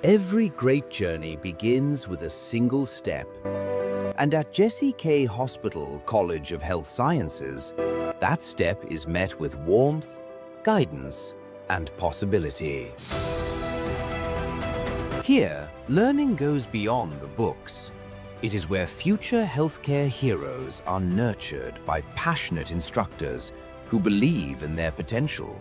Every great journey begins with a single step. And at Jesse K. Hospital College of Health Sciences, that step is met with warmth, guidance, and possibility. Here, learning goes beyond the books. It is where future healthcare heroes are nurtured by passionate instructors who believe in their potential.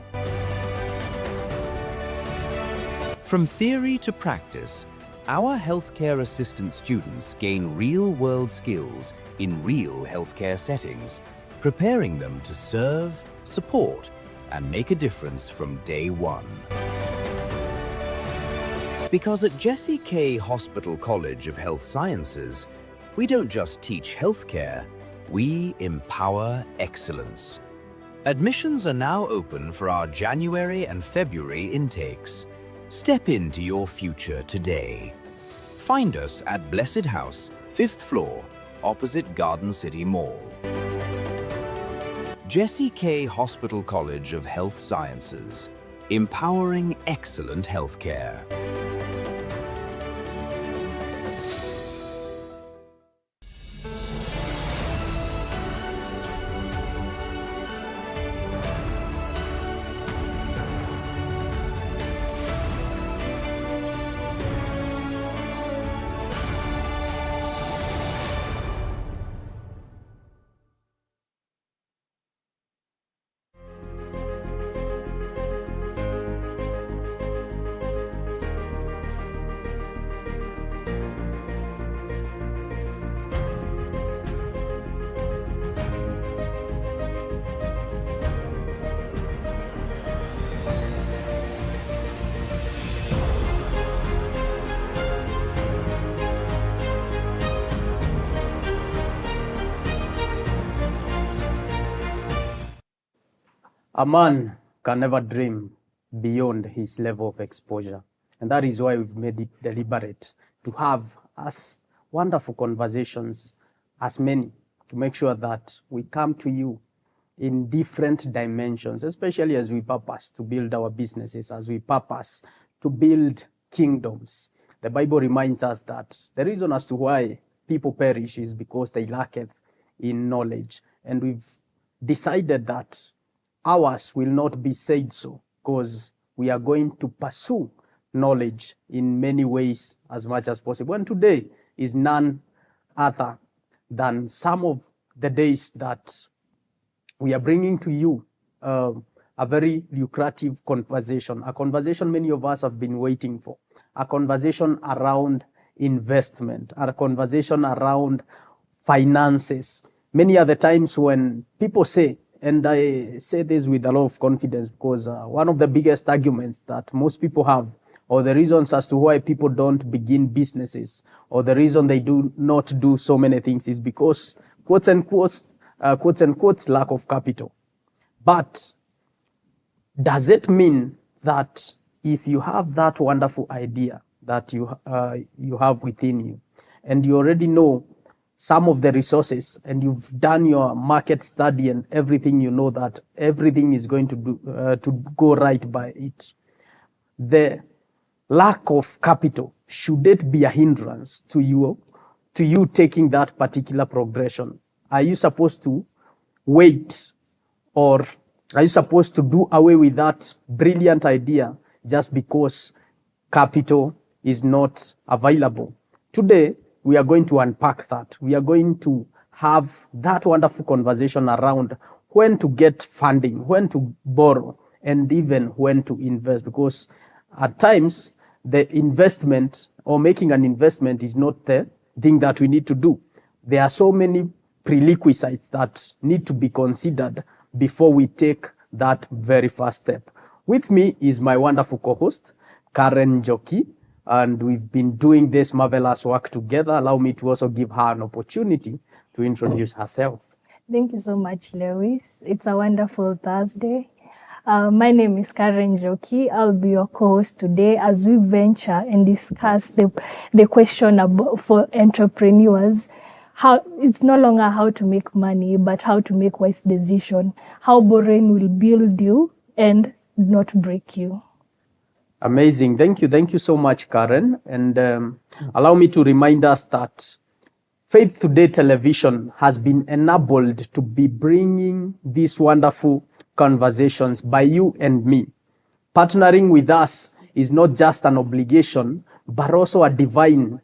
From theory to practice, our healthcare assistant students gain real-world skills in real healthcare settings, preparing them to serve, support, and make a difference from day one. Because at Jesse K. Hospital College of Health Sciences, we don't just teach healthcare, we empower excellence. Admissions are now open for our January and February intakes. Step into your future today. Find us at Blessed House, 5th floor, opposite Garden City Mall. Jesse K. Hospital College of Health Sciences, empowering excellent healthcare. A man can never dream beyond his level of exposure. And that is why we've made it deliberate to have as wonderful conversations as many, to make sure that we come to you in different dimensions, especially as we purpose to build our businesses, as we purpose to build kingdoms. The Bible reminds us that the reason as to why people perish is because they lacketh in knowledge. And we've decided that ours will not be said so, because we are going to pursue knowledge in many ways as much as possible. And today is none other than some of the days that we are bringing to you a very lucrative conversation, a conversation many of us have been waiting for, a conversation around investment, a conversation around finances. Many other times when people say, and I say this with a lot of confidence because one of the biggest arguments that most people have, or the reasons as to why people don't begin businesses, or the reason they do not do so many things is because, quotes and quotes, lack of capital. But does it mean that if you have that wonderful idea that you have within you, and you already know some of the resources, and you've done your market study and everything, you know that everything is going to go right by it, the lack of capital, should it be a hindrance to you taking that particular progression? Are you supposed to wait, or are you supposed to do away with that brilliant idea just because capital is not available? Today, we are going to unpack that. We are going to have that wonderful conversation around when to get funding, when to borrow, and even when to invest. Because at times, the investment or making an investment is not the thing that we need to do. There are so many prerequisites that need to be considered before we take that very first step. With me is my wonderful co-host, Karen Njoki, and we've been doing this marvelous work together. Allow me to also give her an opportunity to introduce herself. Thank you so much, Lewis. It's a wonderful Thursday. My name is Karen Njoki. I'll be your co-host today as we venture and discuss the question about, for entrepreneurs, how it's no longer how to make money, but how to make wise decision, how borrowing will build you and not break you. Amazing. Thank you. Thank you so much, Karen. And allow me to remind us that Faith Today Television has been enabled to be bringing these wonderful conversations by you and me. Partnering with us is not just an obligation, but also a divine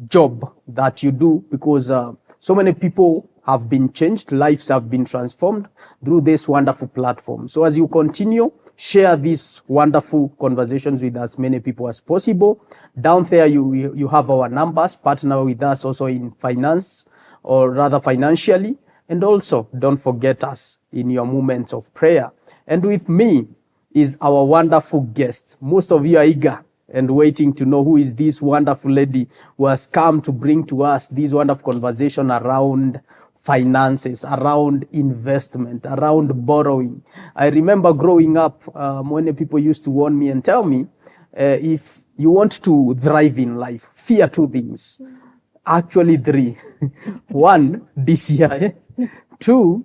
job that you do, because so many people have been changed, lives have been transformed through this wonderful platform. So as you continue, share these wonderful conversations with as many people as possible. Down there, you have our numbers. Partner with us also in finance, or rather financially. And also, don't forget us in your moments of prayer. And with me is our wonderful guest. Most of you are eager and waiting to know who is this wonderful lady who has come to bring to us this wonderful conversation around finances, around investment, around borrowing. I remember growing up, when people used to warn me and tell me, if you want to thrive in life, fear two things. Actually three. One, DCI. Two,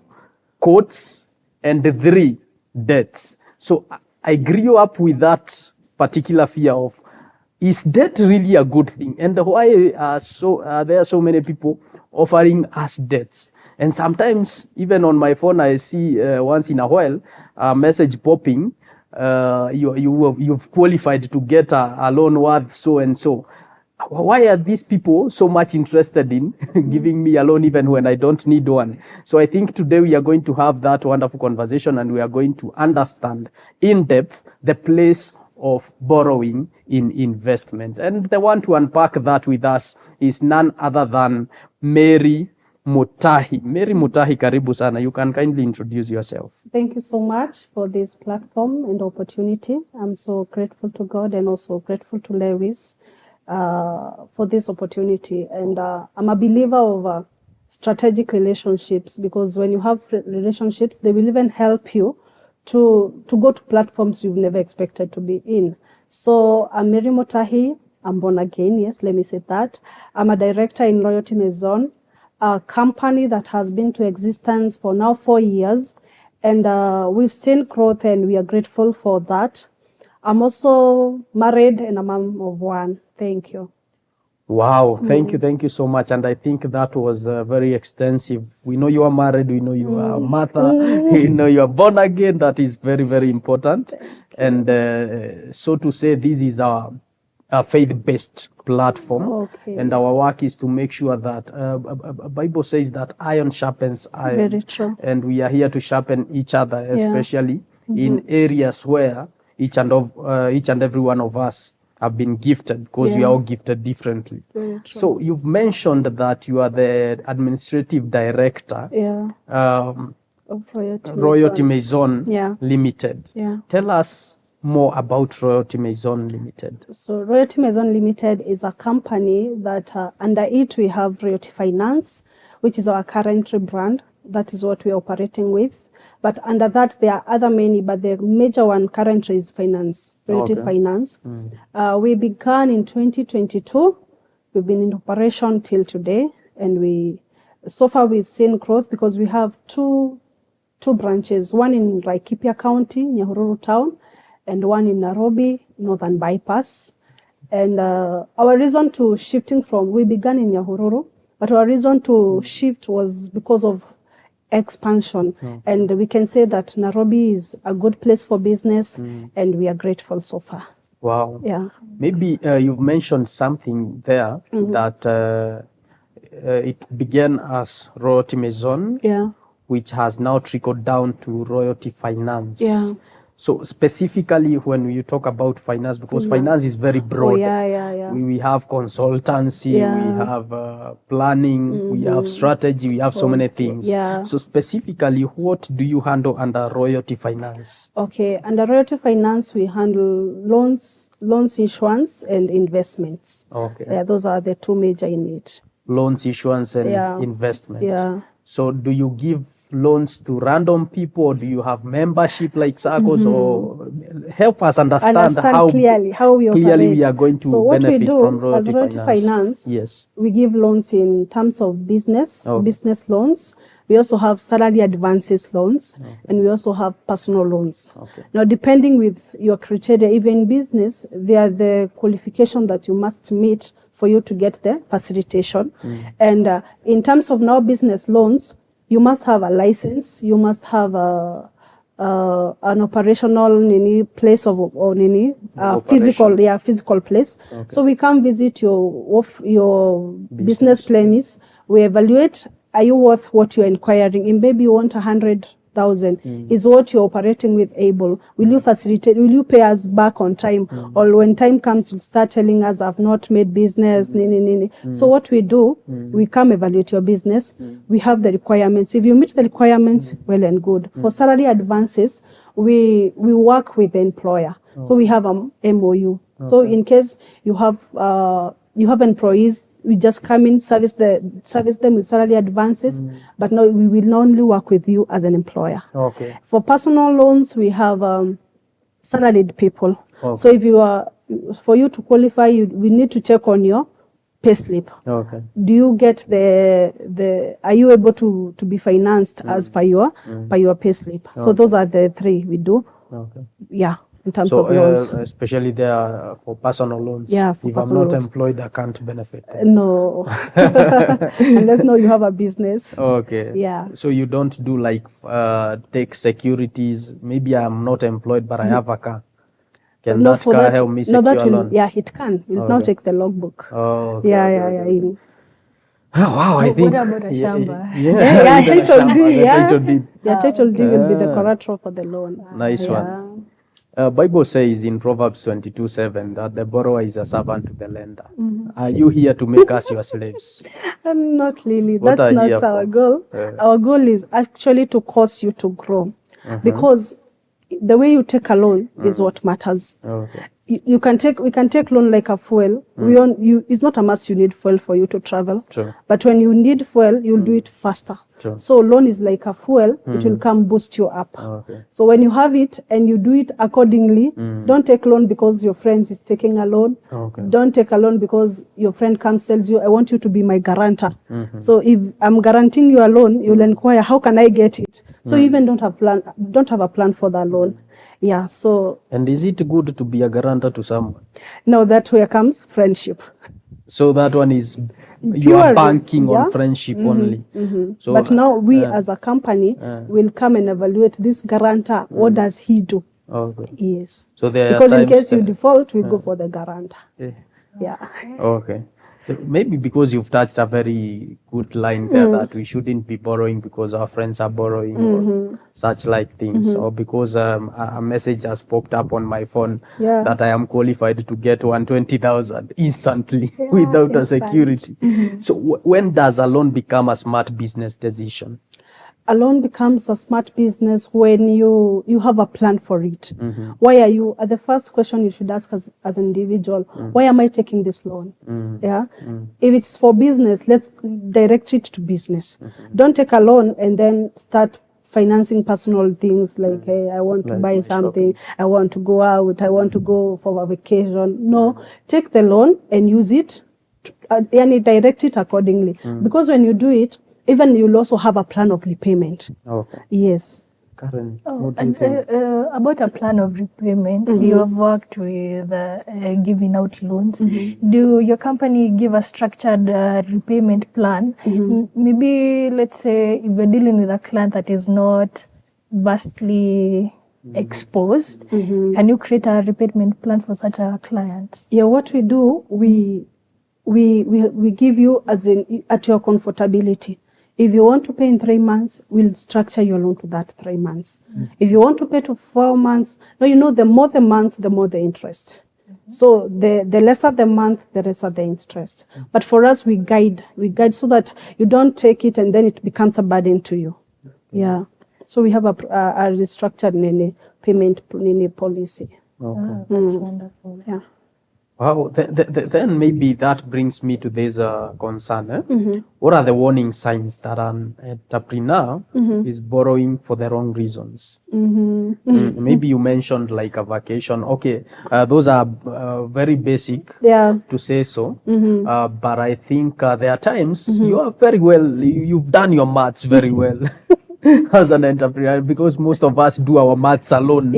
quotes. And three, debts. So I grew up with that particular fear of, is debt really a good thing? And why are there so many people offering us debts? And sometimes, even on my phone, I see once in a while a message popping, you've qualified to get a loan worth so and so. Why are these people so much interested in giving me a loan even when I don't need one? So I think today we are going to have that wonderful conversation, and we are going to understand in depth the place of borrowing in investment. And the one to unpack that with us is none other than Mary Mutahi. Mary Mutahi, karibu sana. You can kindly introduce yourself. Thank you so much for this platform and opportunity. I'm so grateful to God and also grateful to Lewis for this opportunity. And I'm a believer of strategic relationships, because when you have relationships, they will even help you to go to platforms you've never expected to be in. So I'm Mary Mutahi. I'm born again. Yes, let me say that. I'm a director in Royalty Maison, a company that has been to existence for now 4 years. And we've seen growth, and we are grateful for that. I'm also married and a mom of one. Thank you. Wow, thank you so much. And I think that was very extensive. We know you are married, we know you are a mother, we know you are born again. That is very, very important. And so to say, this is our faith-based platform. Okay. And our work is to make sure that Bible says that iron sharpens iron. Very true. And we are here to sharpen each other, especially in areas where each and every one of us have been gifted, because we are all gifted differently. So you've mentioned that you are the administrative director of Royalty Maison Limited. Yeah. Tell us more about Royalty Maison Limited. So Royalty Maison Limited is a company that under it we have Royalty Finance, which is our current brand. That is what we are operating with. But under that, there are other many, but the major one currently is finance, Royalty Finance. We began in 2022. We've been in operation till today, and so far we've seen growth, because we have two branches, one in Laikipia County, Nyahururu Town, and one in Nairobi, Northern Bypass. And our reason to shifting we began in Nyahururu, but our reason to shift was because of expansion. And we can say that Nairobi is a good place for business, and we are grateful so far. Wow. Yeah. Maybe you've mentioned something there that it began as Royalty Maison, which has now trickled down to Royalty Finance. Yeah. So specifically when you talk about finance, because finance is very broad. We have consultancy, we have planning, we have strategy, we have so many things. So specifically, what do you handle under Royalty Finance? Okay, under Royalty Finance, we handle loans, issuance, and investments. Okay. Those are the two major in it. Loans, issuance, and investment. Yeah. So do you give loans to random people, or do you have membership like SACCOs, or help us understand how we we are going to benefit from Royalty as Royalty Finance? Finance. Yes. We give loans in terms of business loans. We also have salary advances loans, and we also have personal loans. Okay. Now, depending with your criteria, even in business, they are the qualification that you must meet for you to get the facilitation. And in terms of now business loans, you must have a license, you must have an operational place or physical place. Okay. So we come visit your business premise. We evaluate, are you worth what you're inquiring? And maybe you want 100,000. Is what you're operating with able? Will you facilitate? Will you pay us back on time? Or when time comes, you'll start telling us, I've not made business. So what we do, we come evaluate your business. We have the requirements. If you meet the requirements, well and good. For salary advances, we work with the employer. So we have a MOU. So in case you have employees, we just come in, service them with salary advances, but no, we will only work with you as an employer. Okay. For personal loans, we have salaried people. Okay. So for you to qualify, we need to check on your payslip. Okay. Do you get are you able to be financed as per your payslip? So those are the three we do. Okay. Yeah. In terms of loans. Especially there for personal loans. Yeah, for if I'm personal not loans. employed, I can't benefit them. No. Unless you have a business. Okay. Yeah. So you don't do like take securities. Maybe I'm not employed, but I have a car. Can that car help me secure loan? Yeah, it can. It will now take the logbook. Oh, okay. Yeah. Oh, wow, I think. What about a shamba? Yeah, title deed. Yeah, title deed. yeah, title deed will be the collateral for the loan. Nice one. Bible says in Proverbs 22:7 that the borrower is a servant to the lender. Are you here to make us your slaves? Not really. What That's are you not here our for? goal. Our goal is actually to cause you to grow, because the way you take a loan is what matters. Okay. We can take loan like a fuel. It's not a must you need fuel for you to travel. True. But when you need fuel, you'll do it faster. True. So loan is like a fuel. It will come boost you up. Okay. So when you have it and you do it accordingly, don't take loan because your friend is taking a loan. Okay. Don't take a loan because your friend comes tells you, I want you to be my guarantor. So if I'm guaranteeing you a loan, you'll inquire, how can I get it? So you even don't have a plan for that loan. Yeah, so... And is it good to be a guarantor to someone? Now that's where comes friendship. So that one is, you are Purely, banking yeah. on friendship only. So, But now we as a company will come and evaluate this guarantor. What does he do? okay. Yes. So there are Because in times, case you default, we go for the guarantor. Yeah. Okay. So maybe because you've touched a very good line there that we shouldn't be borrowing because our friends are borrowing or such like things, or because a message has popped up on my phone that I am qualified to get 120,000 instantly without a security. So when does a loan become a smart business decision? A loan becomes a smart business when you have a plan for it. Why are you, the first question you should ask as an individual, why am I taking this loan? Yeah. If it's for business, let's direct it to business. Don't take a loan and then start financing personal things like, hey, I want to buy something, I want to go out, I want to go for a vacation. No, take the loan and use it and direct it accordingly. Because when you do it, even you'll also have a plan of repayment. Okay. Yes. Karen, And about a plan of repayment, you have worked with giving out loans. Do your company give a structured repayment plan? Maybe, let's say, if you're dealing with a client that is not vastly exposed, can you create a repayment plan for such a client? Yeah, what we do, we give you at your comfortability. If you want to pay in 3 months, we'll structure your loan to that 3 months. If you want to pay to 4 months, the more the months, the more the interest. So the lesser the month, the lesser the interest. But for us, we guide so that you don't take it and then it becomes a burden to you. Yeah. So we have a restructured payment policy. Okay. That's wonderful. Yeah. Wow, then maybe that brings me to this concern. What are the warning signs that an entrepreneur is borrowing for the wrong reasons? Maybe you mentioned like a vacation. Okay, those are very basic to say so. But I think there are times you are very well, you've done your maths very well. As an entrepreneur, because most of us do our maths alone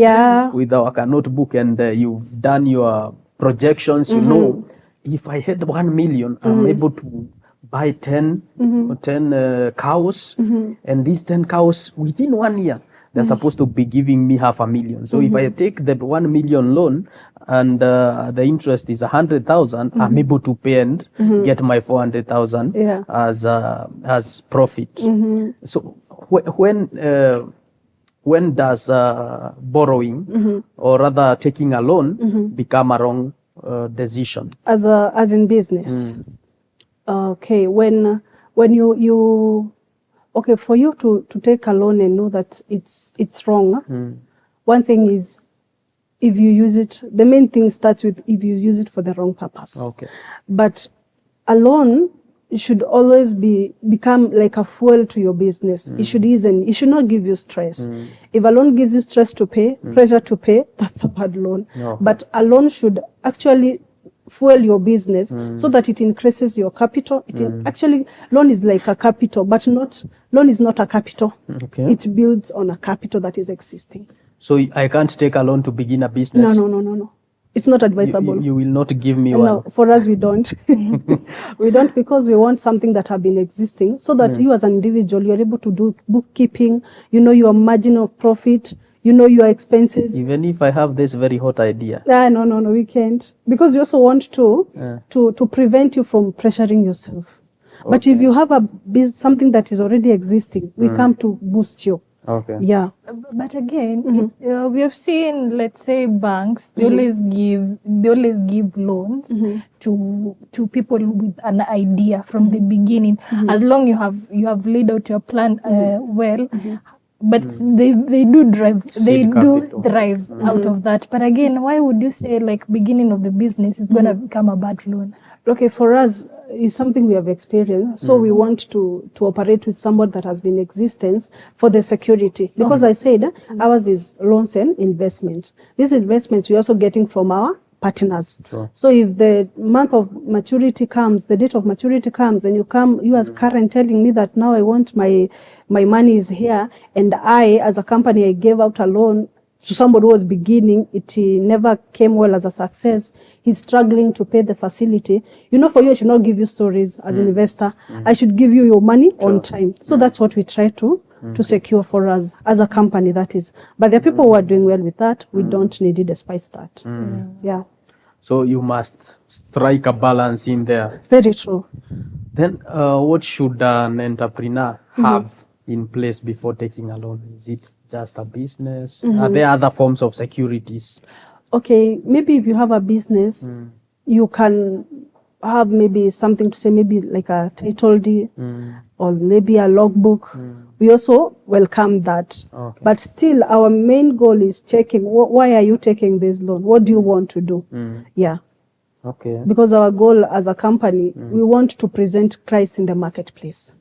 with our notebook, and you've done your projections. You know, if I had 1 million, I'm able to buy 10 cows, and these 10 cows within 1 year, they're supposed to be giving me 500,000. So if I take the 1 million loan and the interest is 100,000, I'm able to pay and get my 400,000 as profit. So when does borrowing or rather taking a loan become a wrong decision? As in business. Okay, when you okay, for you to take a loan and know that it's wrong, one thing is, if you use it, the main thing starts with if you use it for the wrong purpose. Okay. But a loan should always become like a fuel to your business. It should ease and it should not give you stress. If a loan gives you stress to pay, pressure to pay, that's a bad loan. But a loan should actually fuel your business so that it increases your capital. Actually, loan is like a capital, but loan is not a capital. Okay. It builds on a capital that is existing. So I can't take a loan to begin a business? No. It's not advisable. You will not give me one? No, for us we don't. We don't, because we want something that have been existing so that you as an individual, you're able to do bookkeeping, you know your margin of profit, you know your expenses. Even if I have this very hot idea? No, we can't. Because we also want to prevent you from pressuring yourself. Okay. But if you have something that is already existing, we come to boost you. Okay. Yeah. But again, we have seen, let's say, banks, they always give loans to people with an idea from the beginning. As long you have laid out your plan well. But they do thrive out of that. But again, why would you say like beginning of the business is going to become a bad loan? Okay, for us, it's something we have experienced. So we want to operate with someone that has been in existence for the security. Because I said ours is loans and investment. These investments we're also getting from our partners. Sure. So if the month of maturity comes, the date of maturity comes, and you as Karen telling me that now I want my money is here, and I as a company I gave out a loan to somebody who was beginning, it never came well as a success. He's struggling to pay the facility. You know, for you, I should not give you stories as an investor. I should give you your money on time. So that's what we try to secure for us as a company, that is. But there are people who are doing well with that. We don't need it despite that. Yeah. So you must strike a balance in there. Very true. Then what should an entrepreneur have in place before taking a loan? Is it just a business? Are there other forms of securities? Okay, maybe if you have a business, you can have maybe something to say, maybe like a title deed or maybe a logbook. We also welcome that. Okay. But still, our main goal is checking, why are you taking this loan? What do you want to do? Yeah. Okay. Because our goal as a company, we want to present Christ in the marketplace.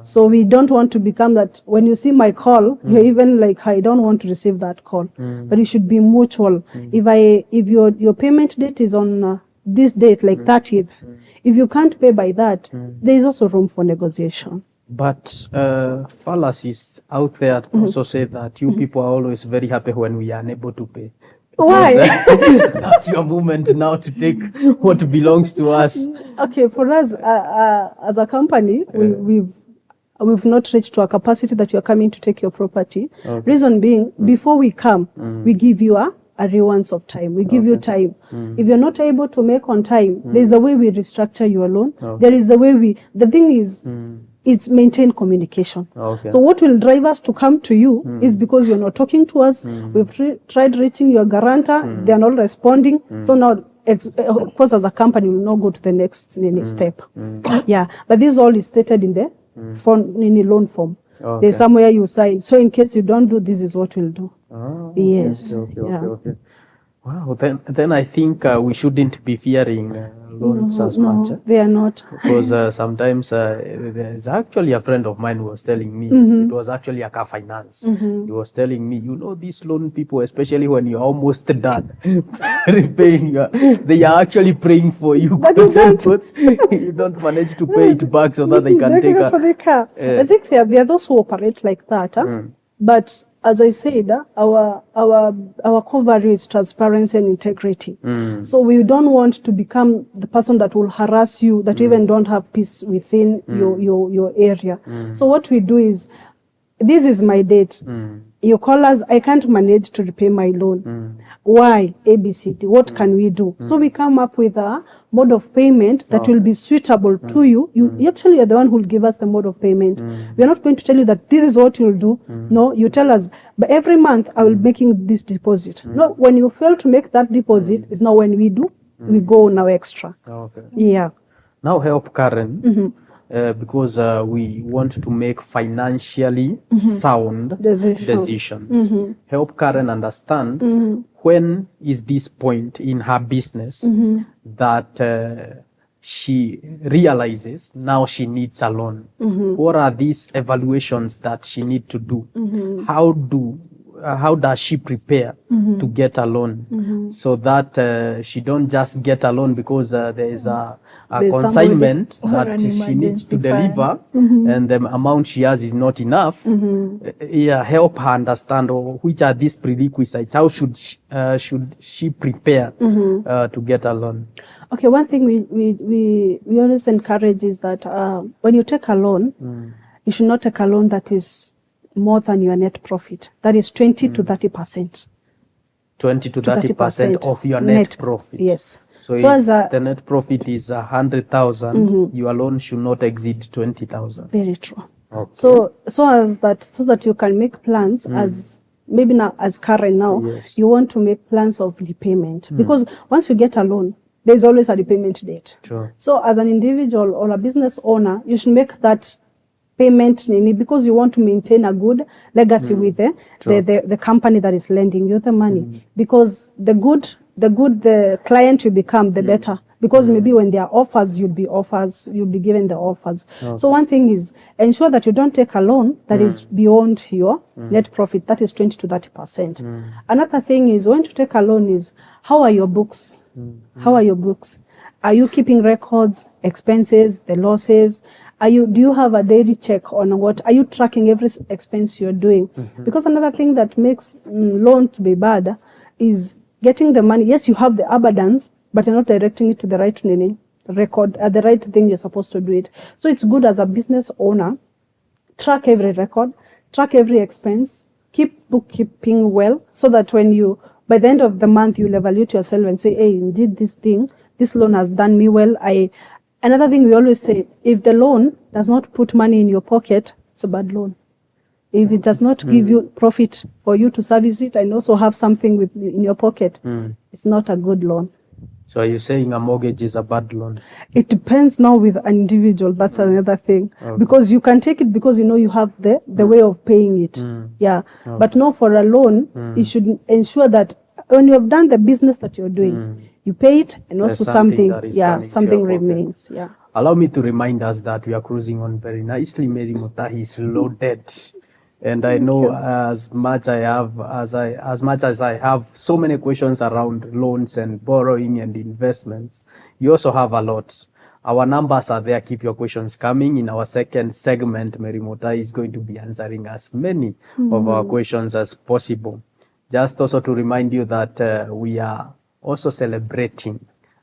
So we don't want to become that when you see my call, you're even like, I don't want to receive that call. But it should be mutual. If your payment date is on this date, like 30th, if you can't pay by that, there is also room for negotiation. But fallacies out there also say that you people are always very happy when we are unable to pay. Why? That's your moment now to take what belongs to us. Okay, for us as a company, we've not reached to a capacity that you are coming to take your property. Okay. Reason being, before we come, we give you a rewards of time. We give you time. If you're not able to make on time, there's the way we restructure your loan. There is the way the thing is, it's maintain communication. Okay. So what will drive us to come to you is because you're not talking to us. We've tried reaching your guarantor. They are not responding. So now, of course, as a company, we'll not go to the next step. Yeah, but this all is stated in the loan form. Okay. There's somewhere you sign. So in case you don't do, this is what we'll do. Oh, yes. Okay. Wow, then I think we shouldn't be fearing loans as much. They are not. Because sometimes there's actually a friend of mine who was telling me, it was actually a car finance. He was telling me, these loan people, especially when you're almost done repaying, they are actually praying for you. But You don't manage to pay it back so that they can take for the car. I think there are those who operate like that. But as I said, our core value is transparency and integrity. So we don't want to become the person that will harass you, that even don't have peace within your area. So what we do is, this is my date. You call us, I can't manage to repay my loan. Why? ABCD. What can we do? So we come up with a mode of payment that will be suitable to you. You actually are the one who will give us the mode of payment. We are not going to tell you that this is what you'll do. No, you tell us, but every month I will making this deposit. No, when you fail to make that deposit, it's not when we do. We go now extra. Okay. Yeah. Now help Karen. Because we want to make financially sound decisions. Help Karen understand when is this point in her business that she realizes now she needs a loan. What are these evaluations that she needs to do? How does she prepare to get a loan so that she don't just get a loan because there is a consignment that she needs to deliver and the amount she has is not enough. Help her understand which are these prerequisites. How should she prepare to get a loan? Okay, one thing we always encourage is that when you take a loan, you should not take a loan that is more than your net profit. That is 20 to 30%. 20 to 30% of your net profit. Yes. So if the net profit is 100,000, your loan should not exceed 20,000. Very true. Okay. So that you can make plans as maybe now as Karen now, you want to make plans of repayment because once you get a loan, there is always a repayment date. True. So as an individual or a business owner, you should make that payment because you want to maintain a good legacy with the company that is lending you the money. Because the good the client you become, the better. Because maybe when there are offers, you'll be given the offers. Okay. So one thing is ensure that you don't take a loan that is beyond your net profit. That is 20 to 30%. Another thing is when to take a loan is how are your books? How are your books? Are you keeping records, expenses, the losses? Do you have a daily check on what? Are you tracking every expense you're doing? Because another thing that makes loan to be bad is getting the money. Yes, you have the abundance, but you're not directing it to the right record, the right thing you're supposed to do it. So it's good as a business owner, track every record, track every expense, keep bookkeeping well, so that when by the end of the month, you'll evaluate yourself and say, hey, indeed, this loan has done me well. Another thing we always say, if the loan does not put money in your pocket, it's a bad loan. If it does not give you profit for you to service it and also have something in your pocket, it's not a good loan. So are you saying a mortgage is a bad loan? It depends now with an individual. That's another thing. Okay. Because you can take it because you have the way of paying it. Yeah. Okay. But no, for a loan, you should ensure that when you have done the business that you're doing, you pay it and also something remains. Yeah. Allow me to remind us that we are cruising on very nicely. Mary Mutahi is loaded. And I know as much as I have so many questions around loans and borrowing and investments, you also have a lot. Our numbers are there. Keep your questions coming. In our second segment, Mary Mutahi is going to be answering as many of our questions as possible. Just also to remind you that we are also celebrating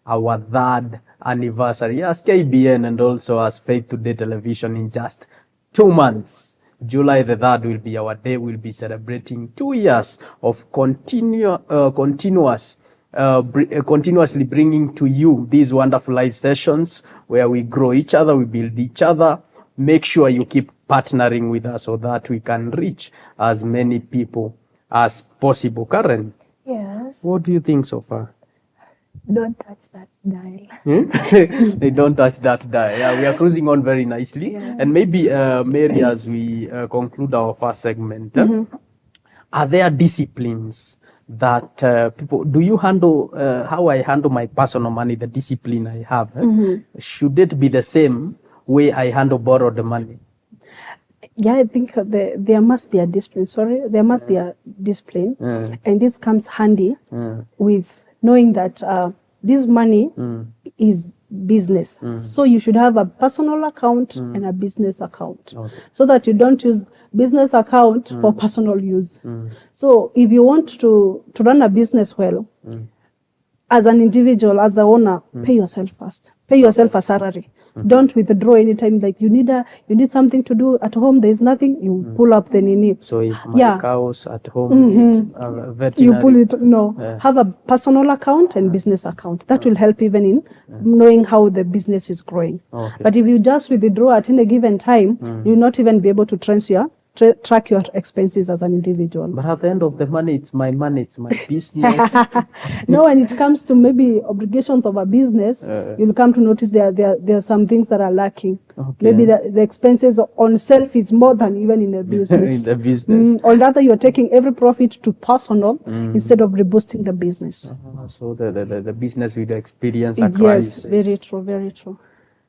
our 3rd anniversary as KBN and also as Faith Today Television in just 2 months. July the 3rd will be our day. We'll be celebrating 2 years of continuously bringing to you these wonderful live sessions where we grow each other, we build each other. Make sure you keep partnering with us so that we can reach as many people as possible. Karen? Yes. What do you think so far? Don't touch that dial. They don't touch that dial. Yeah, we are cruising on very nicely. Yeah. And maybe, Mary, as we conclude our first segment, are there disciplines that people, do you handle, how I handle my personal money, the discipline I have, should it be the same way I handle borrowed money? Yeah, I think there must be a discipline. There must be a discipline. And this comes handy with knowing that this money is business. So you should have a personal account and a business account, so that you don't use business account for personal use. So if you want to run a business well, as an individual, as the owner, pay yourself first. Pay yourself a salary. Don't withdraw anytime. Like you need something to do at home. There is nothing. You pull up the nini. So if my cows at home need veterinary, you pull it. No, have a personal account and business account. That will help even in knowing how the business is growing. But if you just withdraw at any given time, you will not even be able to track your expenses as an individual. But at the end of the money, it's my business. No, when it comes to maybe obligations of a business, you'll come to notice there are some things that are lacking. Maybe the expenses on self is more than even in a business. In the business. Or rather, you're taking every profit to personal instead of reboosting the business. So the business will experience a crisis. Yes, very true, very true.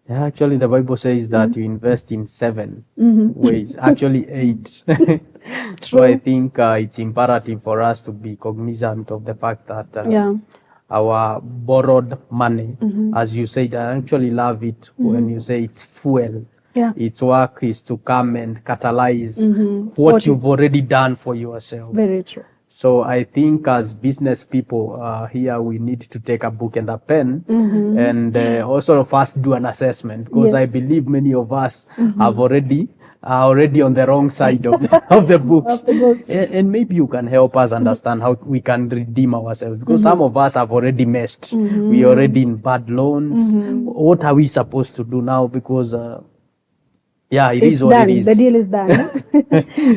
Yeah, actually, the Bible says that you invest in 7 ways, actually 8. So I think it's imperative for us to be cognizant of the fact that our borrowed money, as you said, I actually love it when you say it's fuel. Its work is to come and catalyze what you've already done for yourself. Very true. So I think as business people here, we need to take a book and a pen and also first do an assessment, because I believe many of us are already on the wrong side of the books. And maybe you can help us understand how we can redeem ourselves, because some of us have already messed. We are already in bad loans. What are we supposed to do now? Because it is what it is. The deal is done.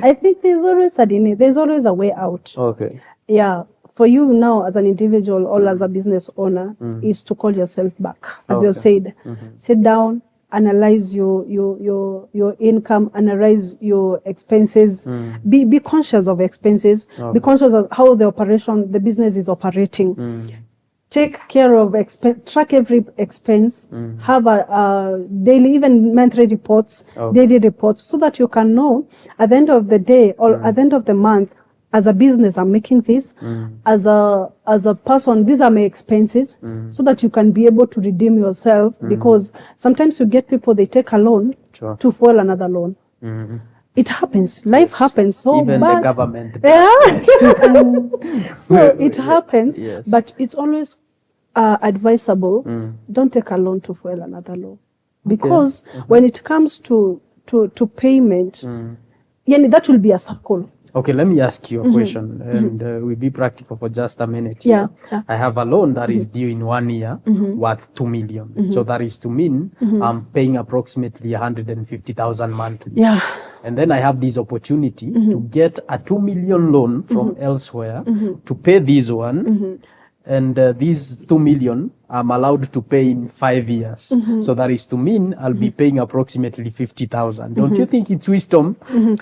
I think there's always a way out. Okay. Yeah. For you now as an individual or as a business owner is to call yourself back. As you said, sit down, analyze your income, analyze your expenses, be conscious of expenses, be conscious of how the business is operating. Take care of track every expense, have a daily, even monthly reports, daily reports, so that you can know at the end of the day or at the end of the month, as a business, I'm making this, as a person, these are my expenses, so that you can be able to redeem yourself, because sometimes you get people, they take a loan to fuel another loan. It happens. Life happens. So even the government. So it happens, but it's always advisable. Don't take a loan to fuel another loan, because when it comes to payment, that will be a circle. Okay, let me ask you a question, and we'll be practical for just a minute here. I have a loan that is due in 1 year worth 2 million. So that is to mean I'm paying approximately 150,000 monthly. And then I have this opportunity to get a 2 million loan from elsewhere to pay this one. And these 2 million I'm allowed to pay in 5 years. So that is to mean I'll be paying approximately 50,000. Don't you think it's wisdom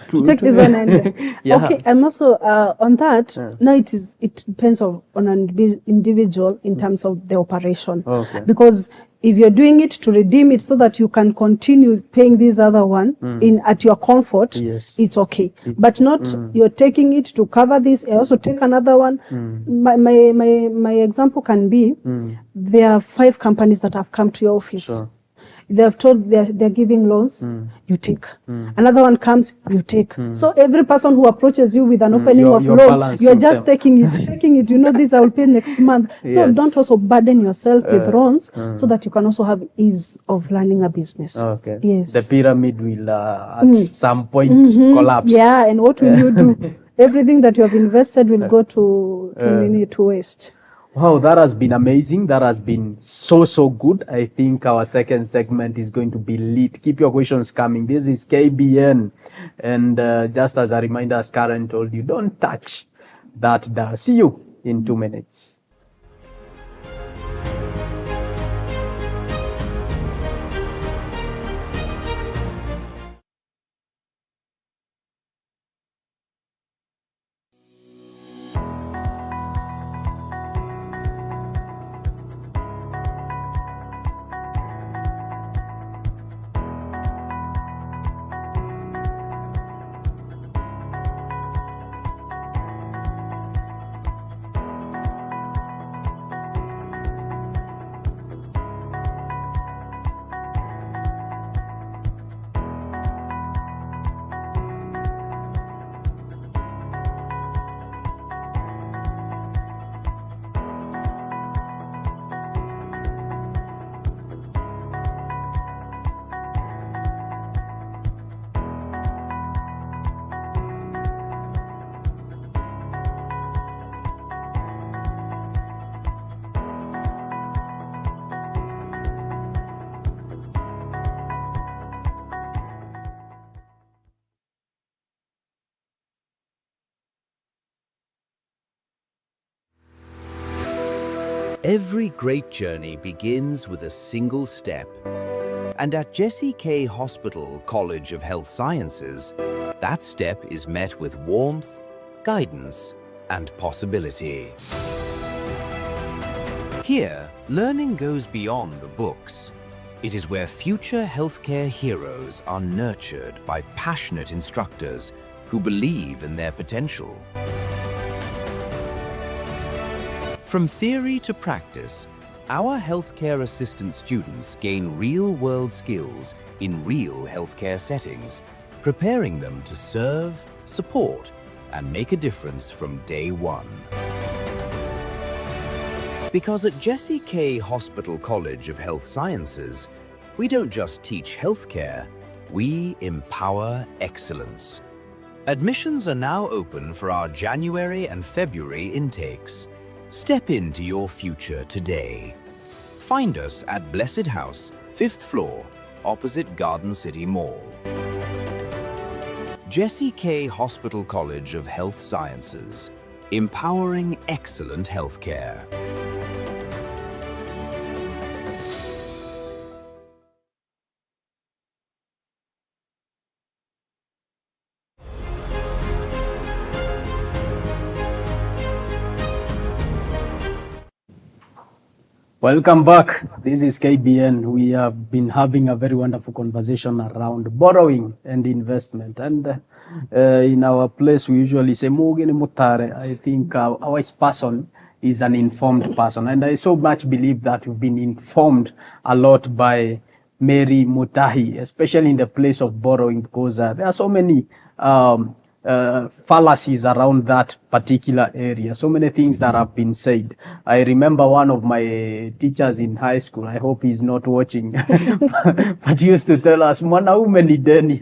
to take this one? Okay, I'm also on that. Now it depends on an individual in terms of the operation. Because if you're doing it to redeem it so that you can continue paying this other one at your comfort, it's okay. But not you're taking it to cover this. I also take another one. My example can be there are 5 companies that have come to your office. They have told they're giving loans, you take. Another one comes, you take. So every person who approaches you with an opening of loan, you're just taking it. You know, this I will pay next month. So don't also burden yourself with loans, so that you can also have ease of running a business. Yes. The pyramid will at some point collapse. Yeah, and what will you do? Everything that you have invested will go to waste. Wow, that has been amazing. That has been so good. I think our second segment is going to be lit. Keep your questions coming. This is KBN. And just as a reminder, as Karen told you, don't touch that dial. See you in 2 minutes. Every great journey begins with a single step. And at Jesse K. Hospital College of Health Sciences, that step is met with warmth, guidance, and possibility. Here, learning goes beyond the books. It is where future healthcare heroes are nurtured by passionate instructors who believe in their potential. From theory to practice, our healthcare assistant students gain real-world skills in real healthcare settings, preparing them to serve, support, and make a difference from day one. Because at Jesse K. Hospital College of Health Sciences, we don't just teach healthcare, we empower excellence. Admissions are now open for our January and February intakes. Step into your future today. Find us at Blessed House, 5th floor, opposite Garden City Mall. Jesse K. Hospital College of Health Sciences, empowering excellent healthcare. Welcome back. This is KBN. We have been having a very wonderful conversation around borrowing and investment. And in our place, we usually say, Mugini Mutare. I think our wise person is an informed person. And I so much believe that we've been informed a lot by Mary Mutahi, especially in the place of borrowing, because there are so many fallacies around that particular area. So many things that have been said. I remember one of my teachers in high school, I hope he's not watching, but he used to tell us, "Mwanaume ni deni."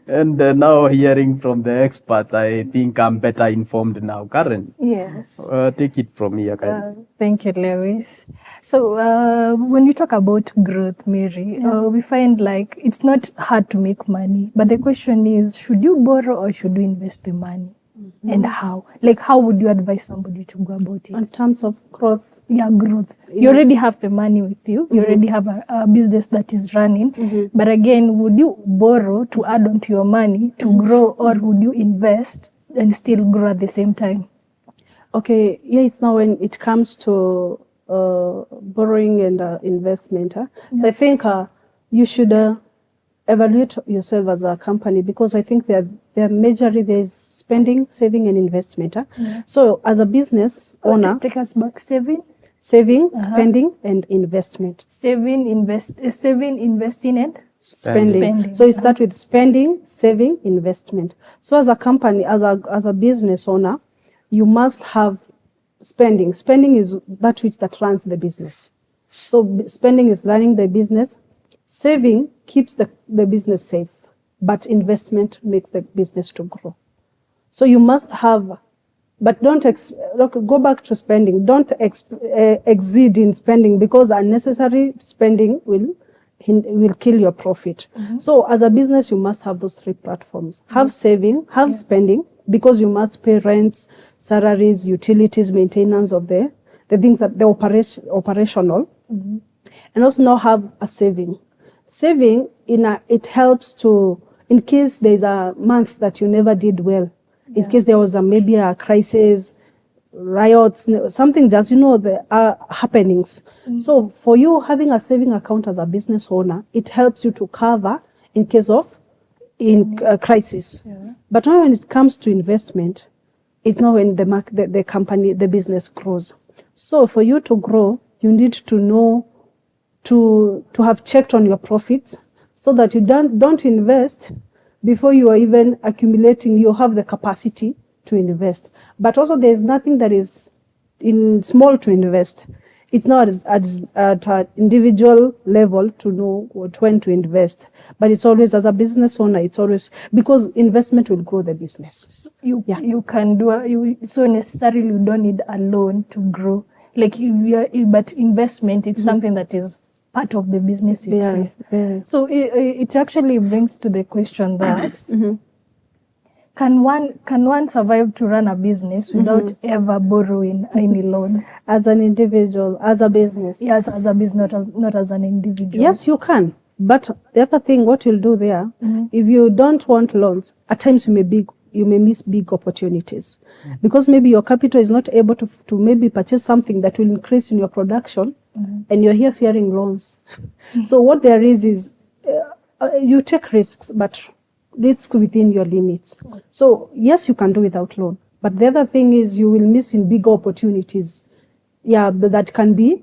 and now hearing from the experts, I think I'm better informed now. Karen? Yes. Take it from here, Karen. Thank you, Lewis. So when you talk about growth, Mary, we find like it's not hard to make money, but the question is, should you borrow or should you invest the money? And how? Like, how would you advise somebody to go about it? In terms of growth. Yeah, growth. You already have the money with you. You already have a business that is running. But again, would you borrow to add on to your money to grow, or would you invest and still grow at the same time? Okay, yeah, it's now when it comes to borrowing and investment. So I think you should evaluate yourself as a company, because I think there majorly there's spending, saving, and investment. So as a business owner, Take us back. Saving, spending, and investment. saving, investing, and Spending. So you start with spending, saving, investment. So as a company, as a business owner, you must have spending. Spending is that which that runs the business. So spending is running the business. Saving keeps the business safe, but investment makes the business to grow. So you must have, but don't go back to spending. Don't exceed in spending, because unnecessary spending will kill your profit. So as a business, you must have those three platforms. Have saving, have spending, because you must pay rents, salaries, utilities, maintenance of the things that the operational, and also now have a saving. Saving it helps to, in case there's a month that you never did well, in case there was maybe a crisis, riots, something just, the happenings. So for you, having a saving account as a business owner, it helps you to cover in case of crisis. But now when it comes to investment, it's now when the company, the business grows. So for you to grow, you need to know, to have checked on your profits, so that you don't invest before you are even accumulating. You have the capacity to invest. But also there's nothing that is in small to invest. It's not at an individual level to know when to invest. But it's always, as a business owner, it's always, because investment will grow the business. So you can do, so necessarily you don't need a loan to grow. Like but investment, it's something that is part of the business itself. So it actually brings to the question that Can one survive to run a business without ever borrowing any loan? As an individual, as a business. Yes, as a business, not as an individual. Yes, you can. But the other thing, what you'll do there, if you don't want loans, at times you may miss big opportunities. Because maybe your capital is not able to maybe purchase something that will increase in your production, and you're here fearing loans. So what there is you take risks, but risks within your limits. So yes, you can do without loan. But the other thing is you will miss in big opportunities. Yeah, that can be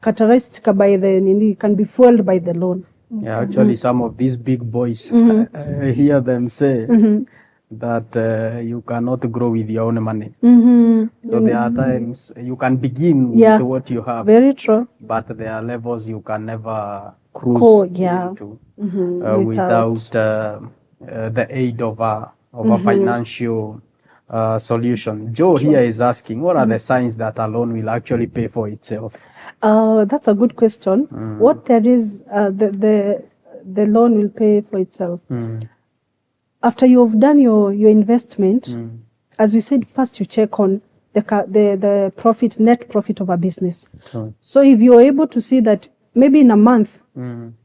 characteristic by can be fueled by the loan. Yeah, actually, some of these big boys, I hear them say that you cannot grow with your own money. So there are times you can begin with what you have. Very true. But there are levels you can never cruise into without the aid of a financial solution. Joe here is asking, what are the signs that a loan will actually pay for itself? That's a good question. What there is, the loan will pay for itself. After you've done your investment, as we said, first you check on the profit, net profit of a business. So if you're able to see that maybe in a month,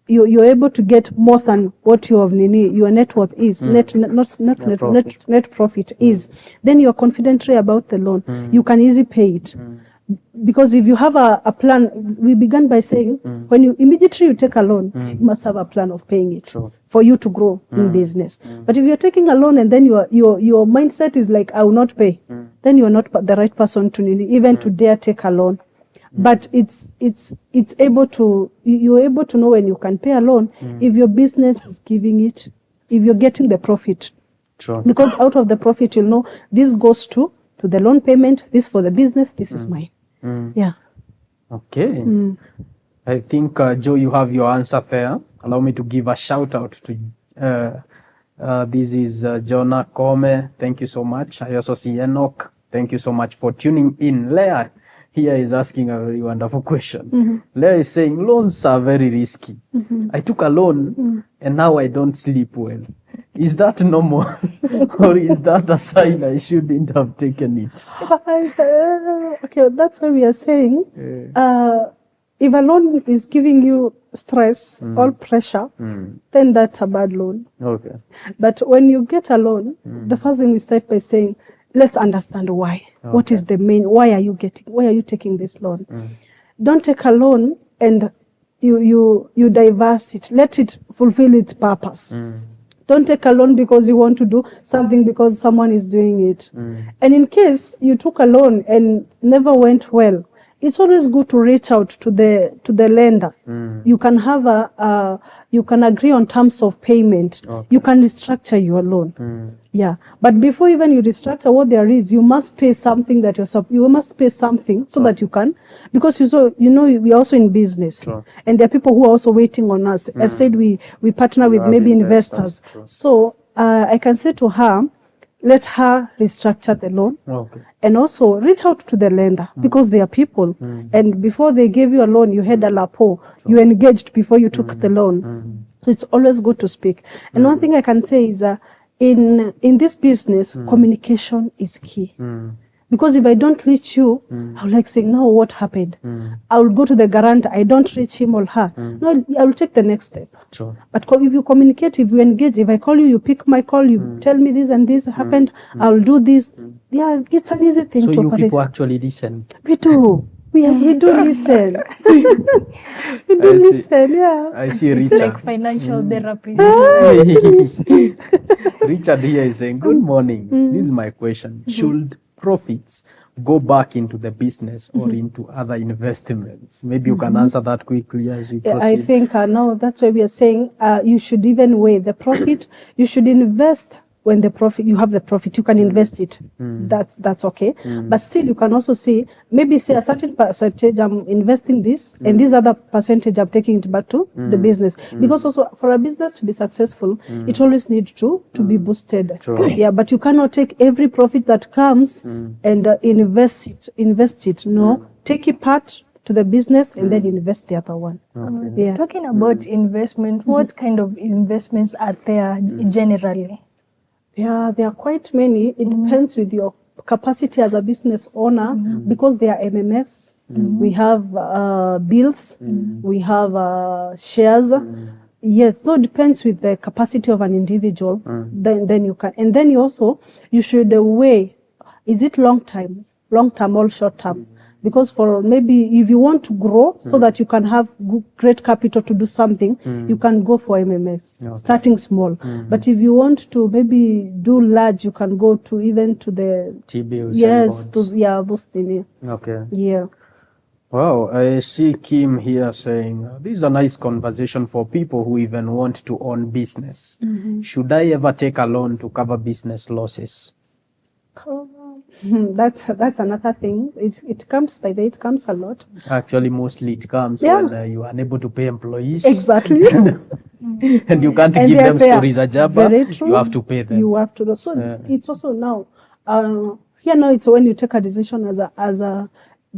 you're able to get more than what your net worth is, net profit is, then you're confident about the loan. You can easily pay it. Because if you have a plan, we began by saying, when you immediately take a loan, you must have a plan of paying it for you to grow in business. But if you're taking a loan and then your mindset is like, I will not pay, then you're not the right person to even to dare take a loan. But you're able to know when you can pay a loan if your business is giving it, if you're getting the profit. Because out of the profit, you'll know this goes to the loan payment, this for the business, this is mine. Yeah. Okay. I think, Joe, you have your answer there. Allow me to give a shout out to this is Jonah Kome. Thank you so much. I also see Enoch. Thank you so much for tuning in. Leah here is asking a very wonderful question. Leah is saying, loans are very risky. I took a loan and now I don't sleep well. Is that normal? Or is that a sign I shouldn't have taken it? Okay, that's what we are saying. If a loan is giving you stress or pressure, then that's a bad loan. Okay. But when you get a loan, the first thing we start by saying, let's understand why. Okay. What is the main, why are you taking this loan? Don't take a loan and you diverse it. Let it fulfill its purpose. Don't take a loan because you want to do something because someone is doing it. And in case you took a loan and never went well, it's always good to reach out to the lender. You can have you can agree on terms of payment. Okay. You can restructure your loan. Yeah, but before even you restructure, what there is, you must pay something that you must pay something so that you can, because we are also in business, and there are people who are also waiting on us. I said we partner with maybe investors. So I can say to her, let her restructure the loan. Okay. And also reach out to the lender because they are people. And before they gave you a loan, you had a lapo. You engaged before you took the loan. So it's always good to speak. And one thing I can say is in this business, communication is key. Because if I don't reach you, I'll like saying, no, what happened? I'll go to the guarantor. I don't reach him or her. No, I'll take the next step. But if you communicate, if you engage, if I call you, you pick my call, you tell me this and this happened, I'll do this. Yeah, it's an easy thing to operate. So you people actually listen? We do. We do listen. We do listen, yeah. I see Richard. It's like financial therapist. Richard here is saying, good morning. This is my question. Should profits go back into the business or into other investments? Maybe you can answer that quickly as we proceed. I think now that's why we are saying you should even weigh the profit. You should invest when you have the profit, you can invest it. That's okay. But still, you can also say, maybe say a certain percentage I'm investing this, and this other percentage I'm taking it back to the business. Because also for a business to be successful, it always needs to be boosted. Yeah, but you cannot take every profit that comes and invest it. No, take it part to the business and then invest the other one. Yeah. Talking about investment, what kind of investments are there generally? Yeah, there are quite many. It depends with your capacity as a business owner, because there are MMFs, we have bills, we have shares. Yes, so it depends with the capacity of an individual. Then you can, and then you should weigh, is it long term or short term? Because for maybe if you want to grow so that you can have great capital to do something, you can go for MMFs, starting small. But if you want to maybe do large, you can go to even to the T-bills. yes, and to, bonds. yeah, those things. Okay. Yeah. Wow, I see Kim here saying, this is a nice conversation for people who even want to own business. Should I ever take a loan to cover business losses? That's another thing. It comes by the, it comes a lot. Actually, mostly it comes Yeah. when you are unable to pay employees. Exactly. And you can't And give they are them there. stories ajaba. Very true. You have to pay them. You have to know. So it's also now, here now it's when you take a decision as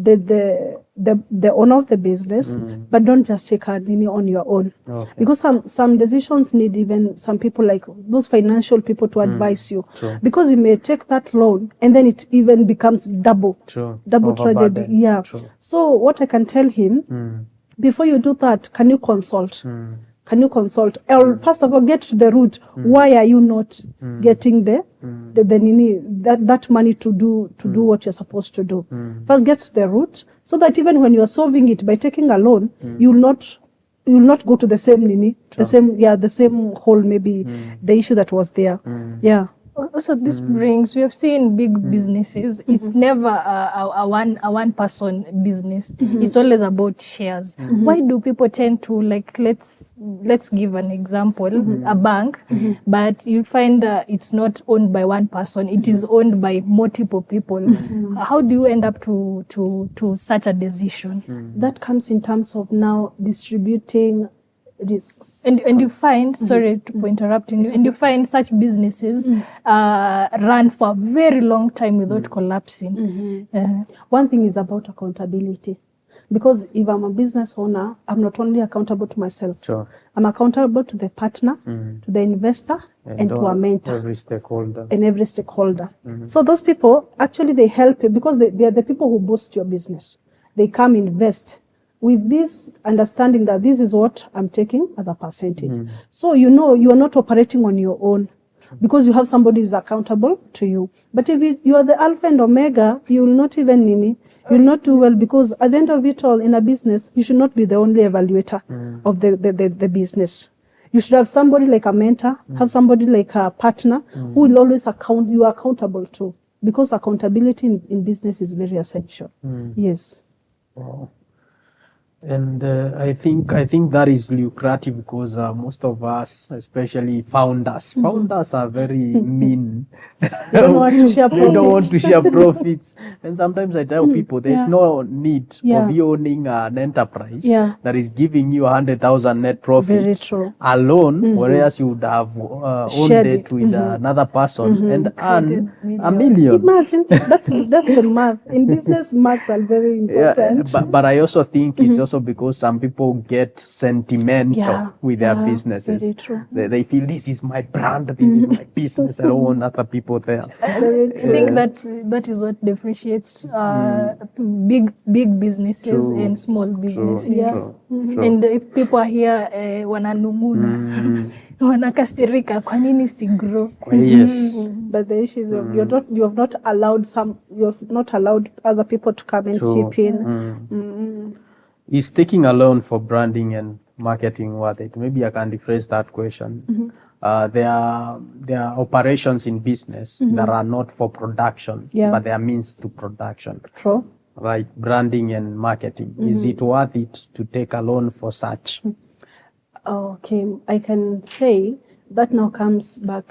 the owner of the business, but don't just take a on your own. Okay. Because some decisions need even some people like those financial people to advise you. True. Because you may take that loan and then it even becomes double True. tragedy. Overburden. Yeah. True. So what I can tell him, before you do that, can you consult? Can you consult? Or first of all, get to the root. Why are you not getting that money to do what you're supposed to do? First, get to the root, so that even when you are solving it by taking a loan, you will not go to the same the same hole, maybe the issue that was there. Yeah. Also, this brings, we have seen big businesses, it's never a one person business. It's always about shares. Why do people tend to, like, let's give an example, a bank, but you find it's not owned by one person, it is owned by multiple people. How do you end up to such a decision? That comes in terms of now distributing risks. And you find, sorry to interrupt you, and you find such businesses run for a very long time without collapsing. One thing is about accountability. Because if I'm a business owner, I'm not only accountable to myself. Sure. I'm accountable to the partner, to the investor, and to a mentor. Every stakeholder. And every stakeholder. So those people, actually they help you because they are the people who boost your business. They come invest with this understanding that this is what I'm taking as a percentage. So you are not operating on your own because you have somebody who's accountable to you. But if you are the alpha and omega, you will not even you'll not do well, because at the end of it all in a business, you should not be the only evaluator of the business. You should have somebody like a mentor, have somebody like a partner who will always you are accountable to, because accountability in business is very essential. Yes. Wow. And I think that is lucrative because most of us, especially founders are very mean. They don't want to share They don't want to share profits. And sometimes I tell people there's no need of you owning an enterprise that is giving you 100,000 net profit Very true. alone, whereas you would have owned it with another person and earn a million. Imagine, that's the math. In business, maths are very important. But I also think it's also because some people get sentimental with their businesses. Very true. They feel this is my brand, this is my business, I don't want other people there. I think that is what differentiates big businesses and small businesses. True. And if people are here wananunguna wanakastirika, kwa nini si grow? Yes. But the issue is you have not allowed other people to come and chip in. Is taking a loan for branding and marketing worth it? Maybe I can rephrase that question. There are operations in business that are not for production, but they are means to production. True. Right, branding and marketing. Is it worth it to take a loan for such? Okay, I can say that now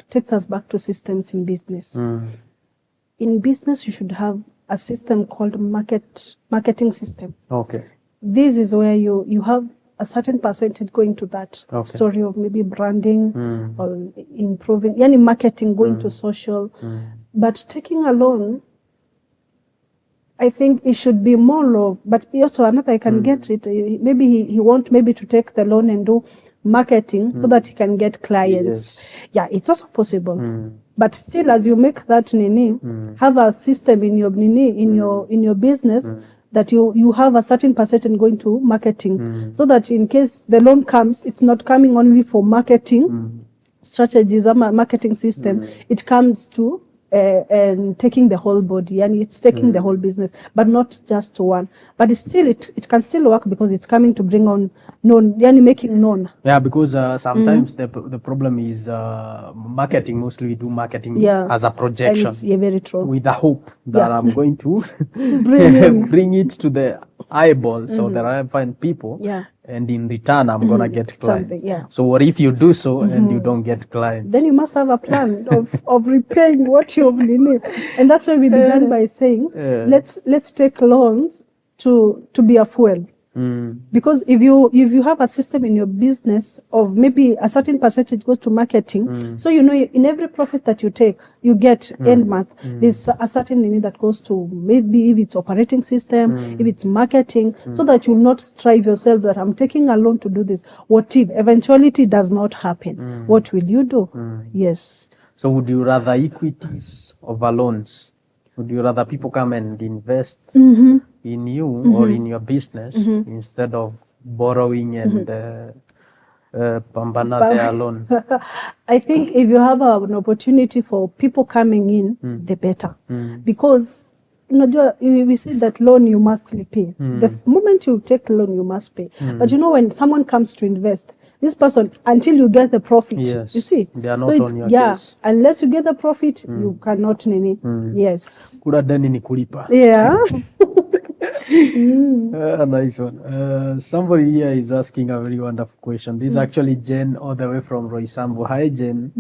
takes us back to systems in business. In business, you should have a system called marketing system. Okay. This is where you have a certain percentage going to that story of maybe branding or improving, marketing, going to social. But taking a loan, I think it should be more low. But also another, I can get it. Maybe he want maybe to take the loan and do marketing so that he can get clients. Yes. Yeah, it's also possible. But still, as you make that have a system in your in your business that you have a certain percentage going to marketing, so that in case the loan comes, it's not coming only for marketing strategies or marketing system. It comes to and taking the whole body, and it's taking the whole business, but not just one. But it's still, it can still work because it's coming to bring on known, making known. Yeah, because sometimes the problem is marketing. Mostly we do marketing as a projection. Very true. With the hope that I'm going to bring it to the eyeballs or the relevant people. Yeah. And in return, I'm going to get clients. Yeah. So what if you do so and you don't get clients? Then you must have a plan of repaying what you've needed. And that's why we began by saying, let's take loans to be a fuel. Because if you have a system in your business of maybe a certain percentage goes to marketing, so in every profit that you take, you get end month, there's a certain need that goes to maybe if it's operating system, if it's marketing, so that you'll not strive yourself that I'm taking a loan to do this. What if eventuality does not happen? What will you do? Yes. So would you rather equities over loans? Would you rather people come and invest in you or in your business instead of borrowing and pambana there alone? I think if you have an opportunity for people coming in, the better. Because we say that loan you must pay. The moment you take loan, you must pay. But when someone comes to invest, this person, until you get the profit, you see, they are not on your case. Unless you get the profit, you cannot yes. Kura deni ni kulipa. Yeah. Nice one. Somebody here is asking a very wonderful question. This is actually Jen, all the way from Roysambu. Hi, Jen.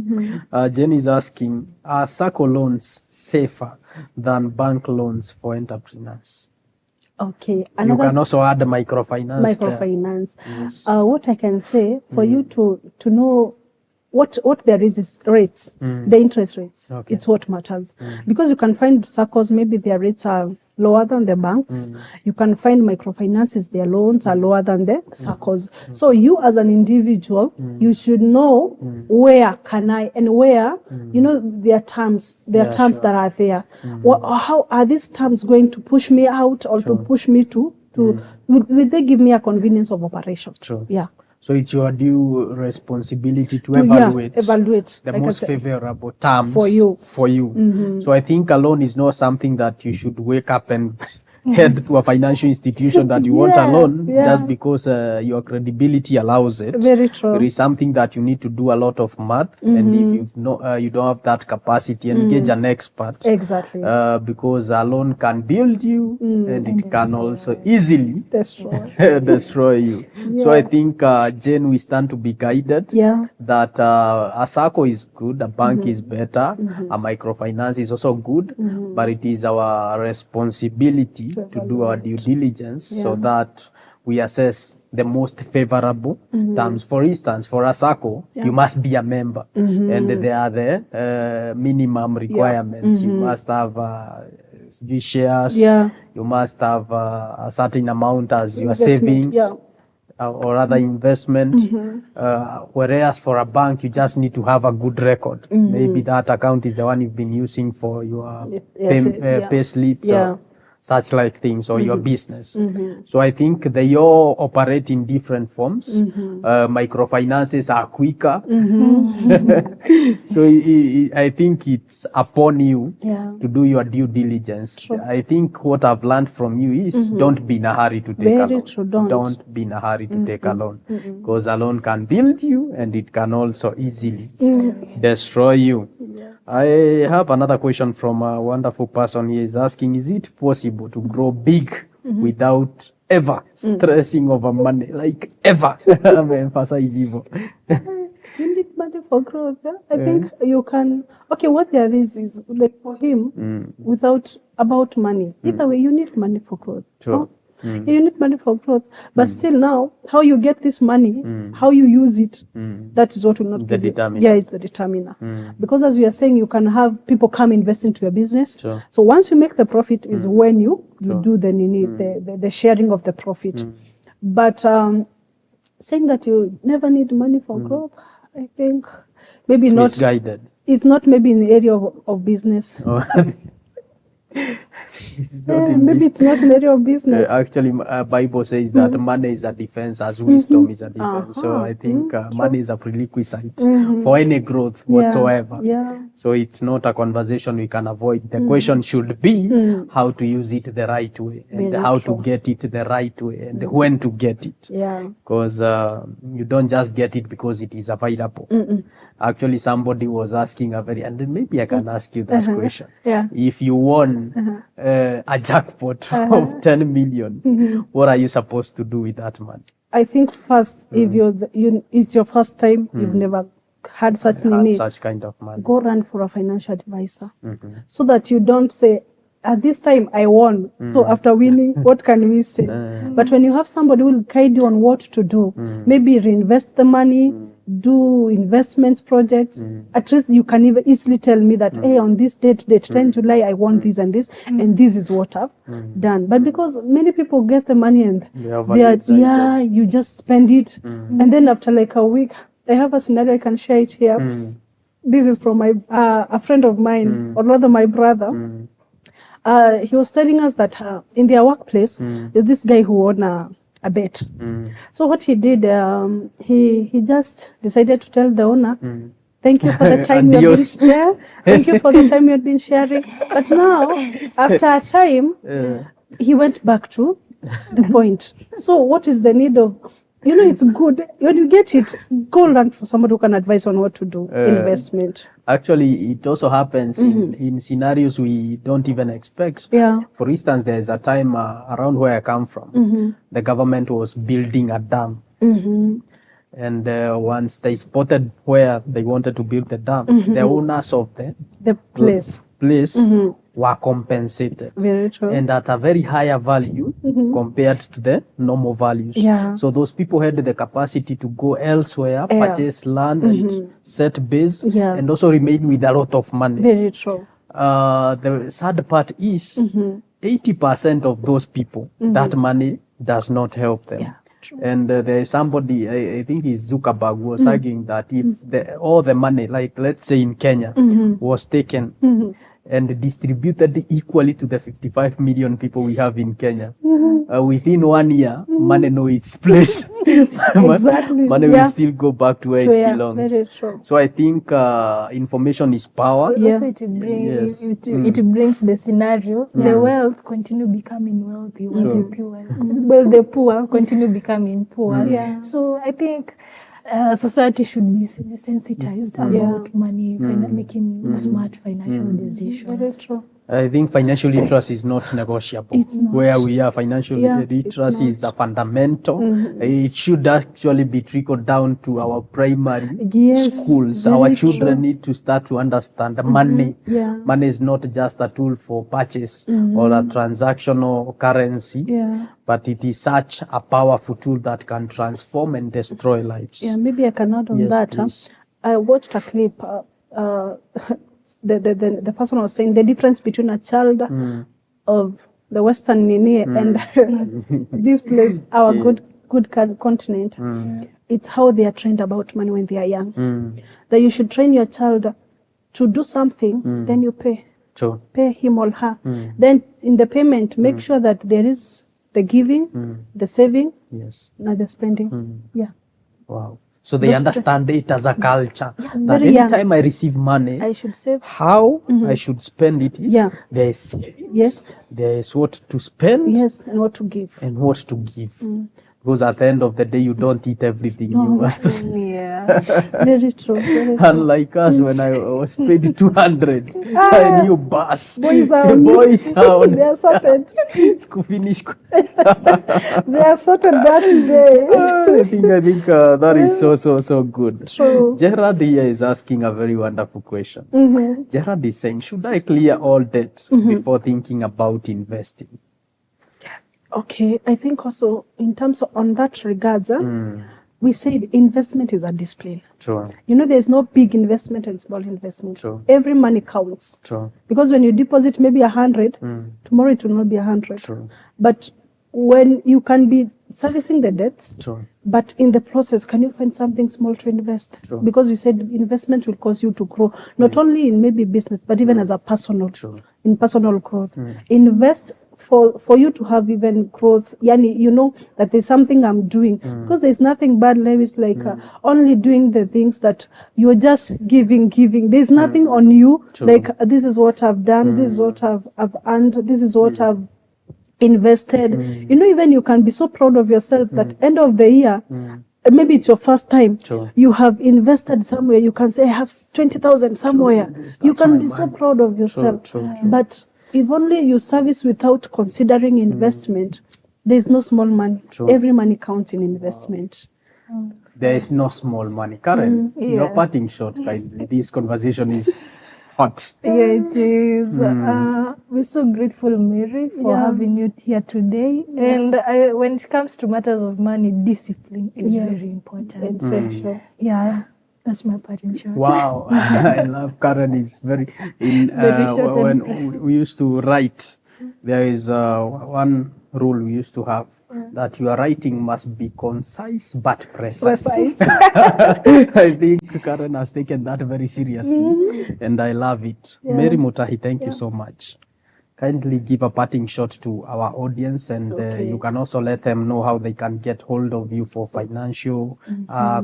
Jen is asking, are SACCO loans safer than bank loans for entrepreneurs? Okay. You can also add microfinance. Microfinance. Yes. What I can say for you to know what there is rates, the interest rates. Okay. It's what matters. Because you can find SACCOs, maybe their rates are lower than the banks. You can find microfinances, their loans are lower than the SACCOs. So you as an individual, you should know where can I and where, their terms, terms that are there. How are these terms going to push me out or to push me to will they give me a convenience of operation? True. Yeah. So it's your due responsibility to evaluate the like most favorable terms for you. So I think a loan is not something that you should wake up and head to a financial institution that you want a loan just because your credibility allows it. Very true. It is something that you need to do a lot of math, and if you don't have that capacity, engage an expert. Exactly. Because a loan can build you and it can also easily destroy you. So I think, Jane, we stand to be guided that a SACCO is good, a bank is better, a microfinance is also good, but it is our responsibility to do our due diligence so that we assess the most favorable terms. For instance, for a SACCO, you must be a member, and there are the minimum requirements. You must have shares, you must have a certain amount as your savings or other investment. Whereas for a bank, you just need to have a good record. Maybe that account is the one you've been using for your pay slips or such like things, or your business. So I think they all operate in different forms. Microfinances are quicker. So I think it's upon you to do your due diligence. True. I think what I've learned from you is don't be in a hurry to take a loan. True, don't be in a hurry to take a loan, because a loan can build you and it can also easily destroy you. I have another question from a wonderful person. He is asking, is it possible to grow big without ever stressing over money? Like ever. I'm emphasizing evil. You need money for growth. I think you can. Okay, what there is like for him, without about money. Either way, you need money for growth. True. You need money for growth, but still now, how you get this money, how you use it, that is what will not the be determiner. Yeah, it's the determiner. Because as we are saying, you can have people come invest into your business. Sure. So once you make the profit, is when you do the sharing of the profit. But saying that you never need money for growth, I think maybe It's not. misguided. It's not maybe in the area of business. Oh, it's not Yeah, in maybe this. it's not in the area of business. Actually, Bible says that money is a defense as wisdom is a defense. So Uh-huh. I think True. money is a prerequisite for any growth whatsoever. Yeah. So it's not a conversation we can avoid. The question should be how to use it the right way and Very how true. to get it the right way and when to get it. Yeah. Because you don't just get it because it is available. Actually, somebody was asking and then maybe I can ask you that question. Yeah. If you won a jackpot of 10 million, what are you supposed to do with that money? I think first, if it's your first time, you've never had such Had such kind of money. go run for a financial advisor so that you don't say, at this time I won, so after winning, what can we say? But when you have somebody who will guide you on what to do, maybe reinvest the money, do investments projects, at least you can even easily tell me that, hey, on this date 10 July, I won this and this, and this is what I've done. But because many people get the money and They are very excited. you just spend it, and then after like a week, I have a scenario, I can share it here. This is from my a friend of mine, or rather my brother. He was telling us that in their workplace, there's this guy who won a bet. So what he did, he just decided to tell the owner, thank you for the time Adios. thank you for the time you've been sharing. But now, after a time, he went back to the point. So what is the need of, it's good when you get it, go learn for somebody who can advise on what to do, investment. Actually, it also happens in scenarios we don't even expect. Yeah. For instance, there's a time around where I come from, the government was building a dam. And once they spotted where they wanted to build the dam, the owners of The place. were compensated. Very true. And at a very higher value compared to the normal values. Yeah. So those people had the capacity to go elsewhere, purchase land and set base, and also remain with a lot of money. Very true. The sad part is 80% of those people, that money does not help them. Yeah, true. And there is somebody, I think it's Zuckerberg, was arguing that if all the money, like let's say in Kenya, was taken and distributed equally to the 55 million people we have in Kenya, within 1 year, money knows its place. Exactly. Money will still go back to where it belongs. Very true. So I think information is power. Yeah. Also, it brings the scenario, the wealth continue becoming wealthy, while the poor continue becoming poor. Yeah. So I think society should be sensitized about money, making smart financial decisions. Very true. I think financial literacy is not negotiable. It's not. Where we are, financial literacy is a fundamental. It should actually be trickled down to our primary schools. very Our children true. need to start to understand money. Yeah. Money is not just a tool for purchase or a transactional currency, but it is such a powerful tool that can transform and destroy lives. Yeah, maybe I can add on Yes, that. please. I watched a clip. The person was saying the difference between a child of the Western Nini and this place, our good continent. It's how they are trained about money when they are young. That you should train your child to do something, then you pay. True. Pay him or her. Then in the payment, make sure that there is the giving, the saving, Yes. and the spending. Yeah. Wow. So they understand it as a culture. That very young. anytime I receive money, I should save. how I should spend it is there is savings, Yes. there is what to spend Yes, and what to give. and what to give. Because at the end of the day, you don't eat everything you must to spend. Yeah. Very true. Very true. Unlike us, when I was paid 200, I knew bus. Boys are on. Boys are on. They are sorted. Finish. They are sorted that day. I think that is so good. True. Gerard here is asking a very wonderful question. Gerard is saying, should I clear all debts before thinking about investing? Okay, I think also in terms of on that regards, we said investment is a discipline. True. There's no big investment and small investment. True. Every money counts. True. Because when you deposit maybe 100, tomorrow it will not be 100. True. But when you can be servicing the debts. True. But in the process, can you find something small to invest? True. Because you said investment will cause you to grow, not only in maybe business, but even as a personal, True. in personal growth. Invest for you to have even growth. Yani, you know that there's something I'm doing. Because there's nothing bad, Lewis, like only doing the things that you're just giving. There's nothing on you. True. Like, this is what I've done, this is what I've earned, this is what I've invested. You know, even you can be so proud of yourself that end of the year, maybe it's your first time, True. you have invested somewhere, you can say, I have 20,000 somewhere. You That's can my be so money. proud of yourself. True. But if only you service without considering investment, there's no small money. True. Every money counts in investment. There is no small money. Karen, your Yeah. parting shot, kindly. This conversation is hot. Yeah, it is. We're so grateful, Mary, for Yeah. having you here today. And when it comes to matters of money, discipline is Yeah. very important. Essential. Yeah, that's my parting shot. Wow, I love Karen. Is very Very short and when precise. we used to write. There is one rule we used to have that your writing must be concise but precise. I think Karen has taken that very seriously, and I love it. Mary Mutahi, thank you so much. Kindly give a parting shot to our audience, and you can also let them know how they can get hold of you for financial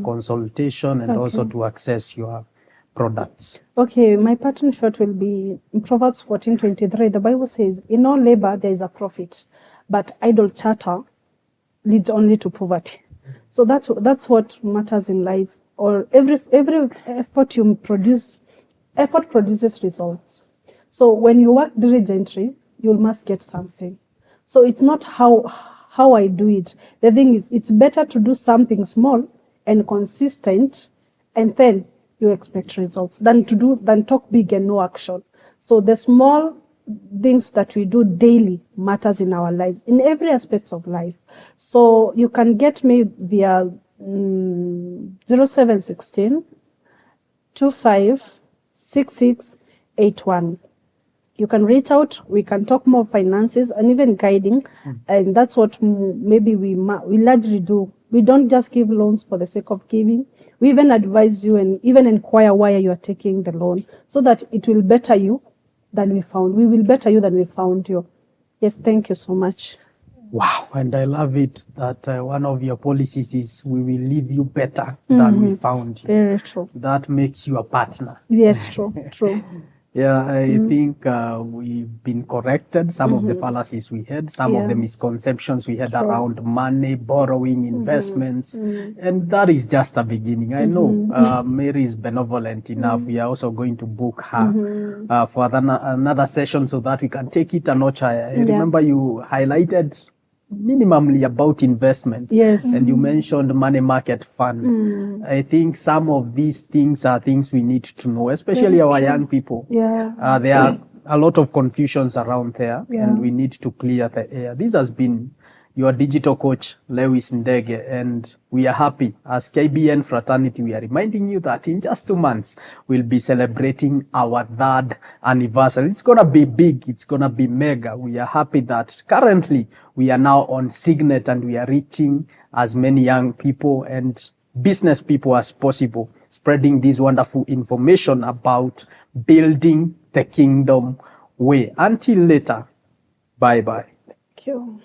consultation and also to access your products. Okay, my pattern shot will be in Proverbs 14:23. The Bible says, in all labor there is a profit, but idle chatter leads only to poverty. So that's what matters in life. Or every effort you produce, effort produces results. So when you work diligently, you must get something. So it's not how I do it. The thing is, it's better to do something small and consistent, and then you expect results, than talk big and no action. So the small things that we do daily matters in our lives, in every aspect of life. So you can get me via 0716 256681. You can reach out. We can talk more finances and even guiding, and that's what maybe we largely do. We don't just give loans for the sake of giving. We even advise you and even inquire why you are taking the loan, so that it will better you than we found. We will better you than we found you. Yes, thank you so much. Wow, and I love it that one of your policies is we will leave you better than we found you. Very true. That makes you a partner. Yes, true, true. Yeah, I think we've been corrected. Some of the fallacies we had, some of the misconceptions we had around money, borrowing, investments, and that is just a beginning. I know Mary is benevolent enough. We are also going to book her for another session so that we can take it a notch higher. I remember you highlighted minimally about investment. Yes. And you mentioned money market fund. I think some of these things are things we need to know, especially our young people. Yeah. There are a lot of confusions around there, and we need to clear the air. This has been your digital coach, Lewis Ndege, and we are happy. As KBN Fraternity, we are reminding you that in just 2 months, we'll be celebrating our 3rd anniversary. It's going to be big. It's going to be mega. We are happy that currently we are now on Signet, and we are reaching as many young people and business people as possible, spreading this wonderful information about building the kingdom way. Until later, bye-bye. Thank you.